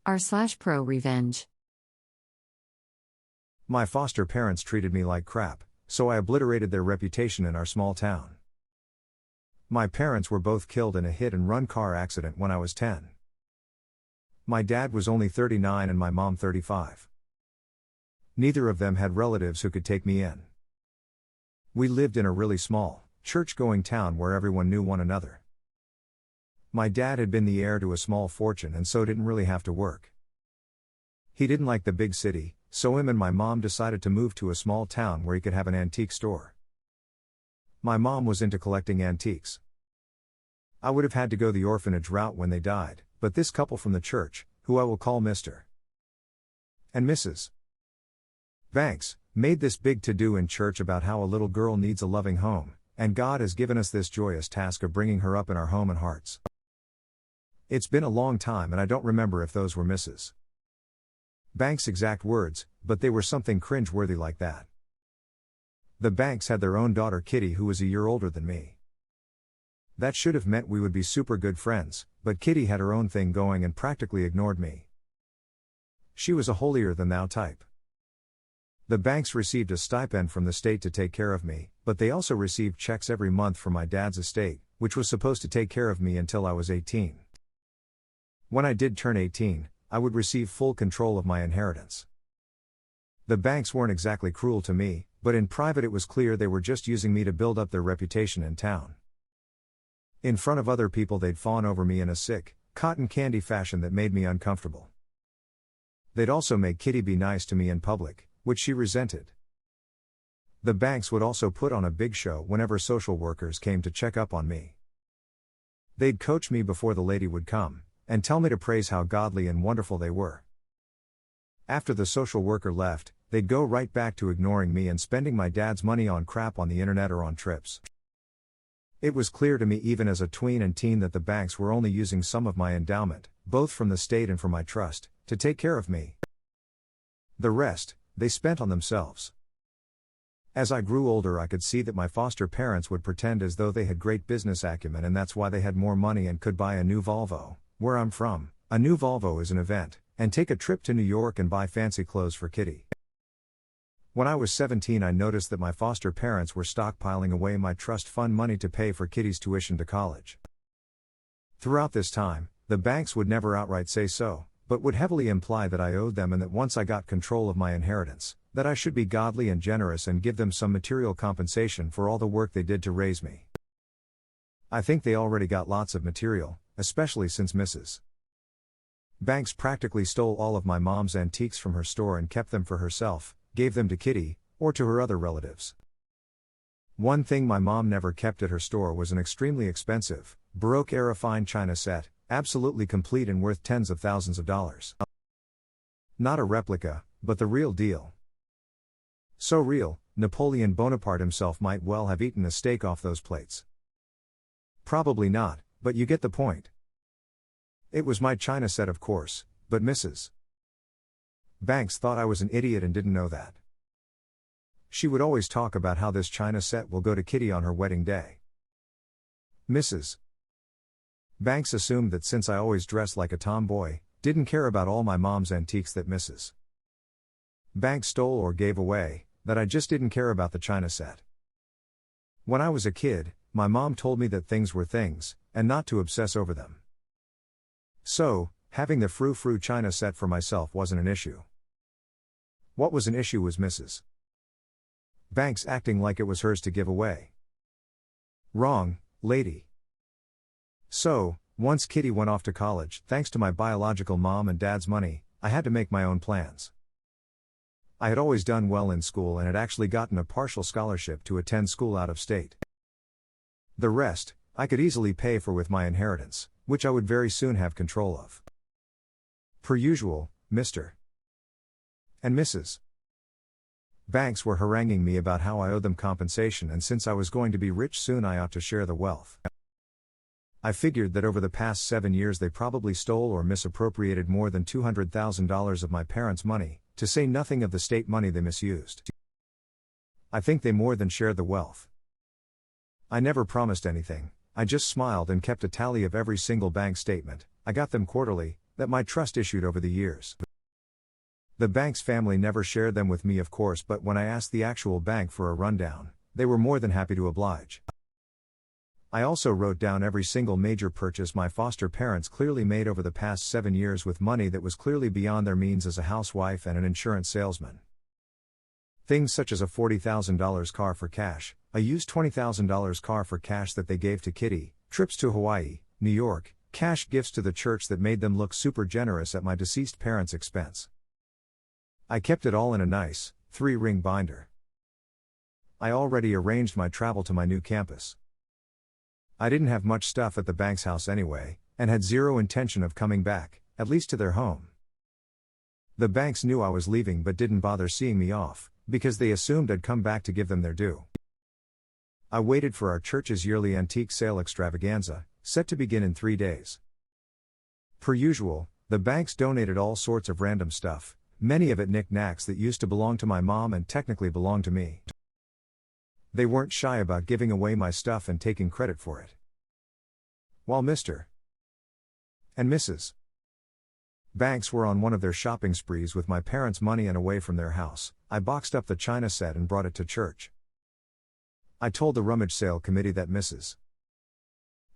r/ProRevenge. My foster parents treated me like crap, so I obliterated their reputation in our small town. My parents were both killed in a hit-and-run car accident when I was 10. My dad was only 39 and my mom 35. Neither of them had relatives who could take me in. We lived in a really small, church-going town where everyone knew one another. My dad had been the heir to a small fortune and so didn't really have to work. He didn't like the big city, so him and my mom decided to move to a small town where he could have an antique store. My mom was into collecting antiques. I would have had to go the orphanage route when they died, but this couple from the church, who I will call Mr. and Mrs. Banks, made this big to-do in church about how a little girl needs a loving home, and God has given us this joyous task of bringing her up in our home and hearts. It's been a long time and I don't remember if those were Mrs. Banks' exact words, but they were something cringe-worthy like that. The Banks had their own daughter Kitty who was a year older than me. That should have meant we would be super good friends, but Kitty had her own thing going and practically ignored me. She was a holier-than-thou type. The Banks received a stipend from the state to take care of me, but they also received checks every month from my dad's estate, which was supposed to take care of me until I was 18. When I did turn 18, I would receive full control of my inheritance. The Banks weren't exactly cruel to me, but in private it was clear they were just using me to build up their reputation in town. In front of other people they'd fawn over me in a sick, cotton candy fashion that made me uncomfortable. They'd also make Kitty be nice to me in public, which she resented. The Banks would also put on a big show whenever social workers came to check up on me. They'd coach me before the lady would come, and tell me to praise how godly and wonderful they were. After the social worker left, they'd go right back to ignoring me and spending my dad's money on crap on the internet or on trips. It was clear to me even as a tween and teen that the Banks were only using some of my endowment, both from the state and from my trust, to take care of me. The rest, they spent on themselves. As I grew older I could see that my foster parents would pretend as though they had great business acumen and that's why they had more money and could buy a new Volvo. Where I'm from, a new Volvo is an event, and take a trip to New York and buy fancy clothes for Kitty. When I was 17 I noticed that my foster parents were stockpiling away my trust fund money to pay for Kitty's tuition to college. Throughout this time, the Banks would never outright say so, but would heavily imply that I owed them and that once I got control of my inheritance, that I should be godly and generous and give them some material compensation for all the work they did to raise me. I think they already got lots of material, especially since Mrs. Banks practically stole all of my mom's antiques from her store and kept them for herself, gave them to Kitty, or to her other relatives. One thing my mom never kept at her store was an extremely expensive, Baroque-era fine china set, absolutely complete and worth tens of thousands of dollars. Not a replica, but the real deal. So real, Napoleon Bonaparte himself might well have eaten a steak off those plates. Probably not, but you get the point. It was my china set of course, but Mrs. Banks thought I was an idiot and didn't know that. She would always talk about how this china set will go to Kitty on her wedding day. Mrs. Banks assumed that since I always dressed like a tomboy, didn't care about all my mom's antiques that Mrs. Banks stole or gave away, that I just didn't care about the china set. When I was a kid, my mom told me that things were things, and not to obsess over them. So, having the frou-frou china set for myself wasn't an issue. What was an issue was Mrs. Banks acting like it was hers to give away. Wrong, lady. So, once Kitty went off to college, thanks to my biological mom and dad's money, I had to make my own plans. I had always done well in school and had actually gotten a partial scholarship to attend school out of state. The rest, I could easily pay for with my inheritance, which I would very soon have control of. Per usual, Mr. and Mrs. Banks were haranguing me about how I owed them compensation and since I was going to be rich soon I ought to share the wealth. I figured that over the past 7 years they probably stole or misappropriated more than $200,000 of my parents' money, to say nothing of the state money they misused. I think they more than shared the wealth. I never promised anything, I just smiled and kept a tally of every single bank statement. I got them quarterly, that my trust issued over the years. The bank's family never shared them with me, of course, but when I asked the actual bank for a rundown, they were more than happy to oblige. I also wrote down every single major purchase my foster parents clearly made over the past 7 years with money that was clearly beyond their means as a housewife and an insurance salesman. Things such as a $40,000 car for cash, a used $20,000 car for cash that they gave to Kitty, trips to Hawaii, New York, cash gifts to the church that made them look super generous at my deceased parents' expense. I kept it all in a nice, 3-ring binder. I already arranged my travel to my new campus. I didn't have much stuff at the bank's house anyway, and had zero intention of coming back, at least to their home. The banks knew I was leaving but didn't bother seeing me off, because they assumed I'd come back to give them their due. I waited for our church's yearly antique sale extravaganza, set to begin in 3 days. Per usual, the banks donated all sorts of random stuff, many of it knickknacks that used to belong to my mom and technically belonged to me. They weren't shy about giving away my stuff and taking credit for it. While Mr. and Mrs. Banks were on one of their shopping sprees with my parents' money and away from their house, I boxed up the china set and brought it to church. I told the rummage sale committee that Mrs.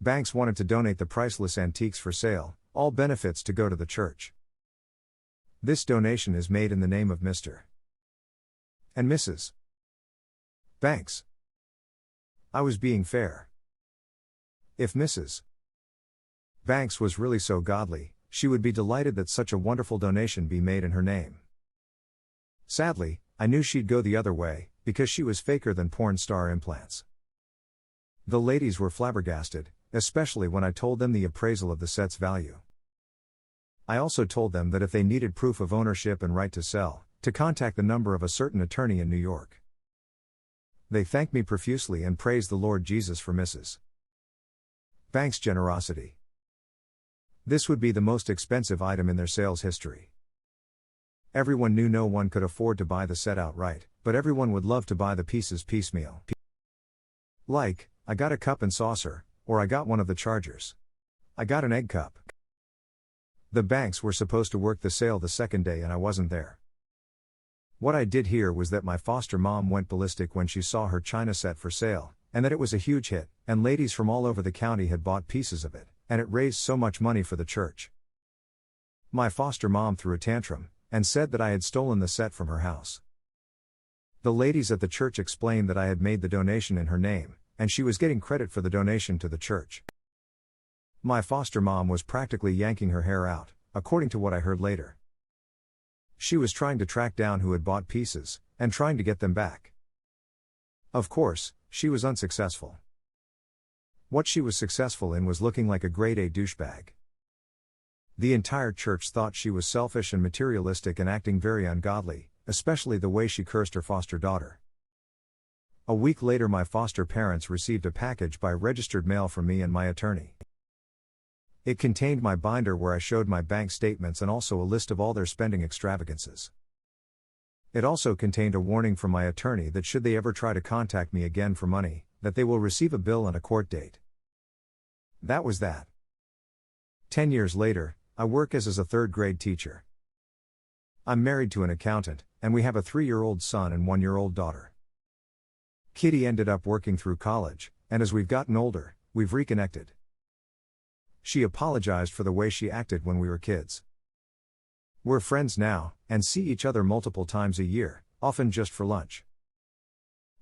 Banks wanted to donate the priceless antiques for sale, all benefits to go to the church. This donation is made in the name of Mr. and Mrs. Banks. I was being fair. If Mrs. Banks was really so godly, she would be delighted that such a wonderful donation be made in her name. Sadly, I knew she'd go the other way, because she was faker than porn star implants. The ladies were flabbergasted, especially when I told them the appraisal of the set's value. I also told them that if they needed proof of ownership and right to sell, to contact the number of a certain attorney in New York. They thanked me profusely and praised the Lord Jesus for Mrs. Banks' generosity. This would be the most expensive item in their sales history. Everyone knew no one could afford to buy the set outright, but everyone would love to buy the pieces piecemeal. Like, I got a cup and saucer, or I got one of the chargers. I got an egg cup. The banks were supposed to work the sale the second day and I wasn't there. What I did hear was that my foster mom went ballistic when she saw her china set for sale, and that it was a huge hit, and ladies from all over the county had bought pieces of it, and it raised so much money for the church. My foster mom threw a tantrum, and said that I had stolen the set from her house. The ladies at the church explained that I had made the donation in her name, and she was getting credit for the donation to the church. My foster mom was practically yanking her hair out, according to what I heard later. She was trying to track down who had bought pieces, and trying to get them back. Of course, she was unsuccessful. What she was successful in was looking like a grade A douchebag. The entire church thought she was selfish and materialistic and acting very ungodly, especially the way she cursed her foster daughter. A week later, my foster parents received a package by registered mail from me and my attorney. It contained my binder where I showed my bank statements and also a list of all their spending extravagances. It also contained a warning from my attorney that should they ever try to contact me again for money, that they will receive a bill and a court date. That was that. 10 years later, I work as a third-grade teacher. I'm married to an accountant, and we have a 3-year-old son and 1-year-old daughter. Kitty ended up working through college, and as we've gotten older, we've reconnected. She apologized for the way she acted when we were kids. We're friends now, and see each other multiple times a year, often just for lunch.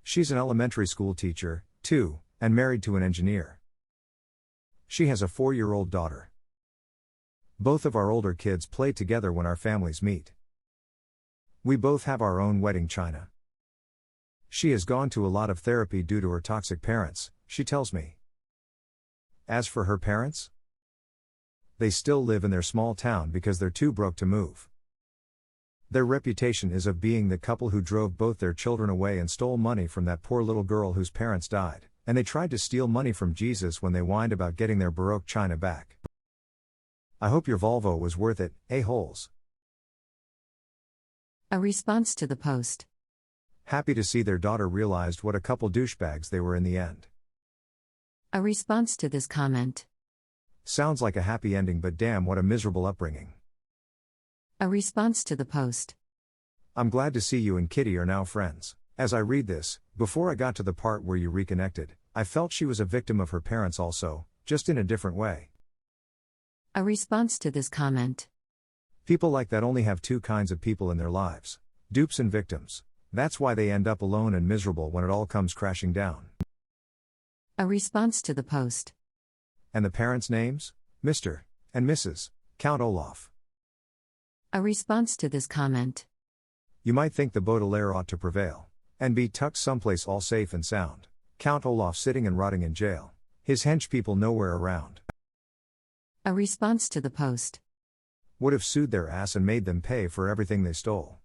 She's an elementary school teacher, too, and married to an engineer. She has a 4-year-old daughter. Both of our older kids play together when our families meet. We both have our own wedding china. She has gone to a lot of therapy due to her toxic parents, she tells me. As for her parents, they still live in their small town because they're too broke to move. Their reputation is of being the couple who drove both their children away and stole money from that poor little girl whose parents died, and they tried to steal money from Jesus when they whined about getting their Baroque china back. I hope your Volvo was worth it, a-holes. A response to the post. Happy to see their daughter realized what a couple douchebags they were in the end. A response to this comment. Sounds like a happy ending, but damn, what a miserable upbringing. A response to the post. I'm glad to see you and Kitty are now friends. As I read this, before I got to the part where you reconnected, I felt she was a victim of her parents also, just in a different way. A response to this comment. People like that only have two kinds of people in their lives: dupes and victims. That's why they end up alone and miserable when it all comes crashing down. A response to the post. And the parents' names? Mr. and Mrs. Count Olaf. A response to this comment. You might think the Baudelaire ought to prevail and be tucked someplace all safe and sound. Count Olaf sitting and rotting in jail. His hench people nowhere around. A response to the post. Would have sued their ass and made them pay for everything they stole.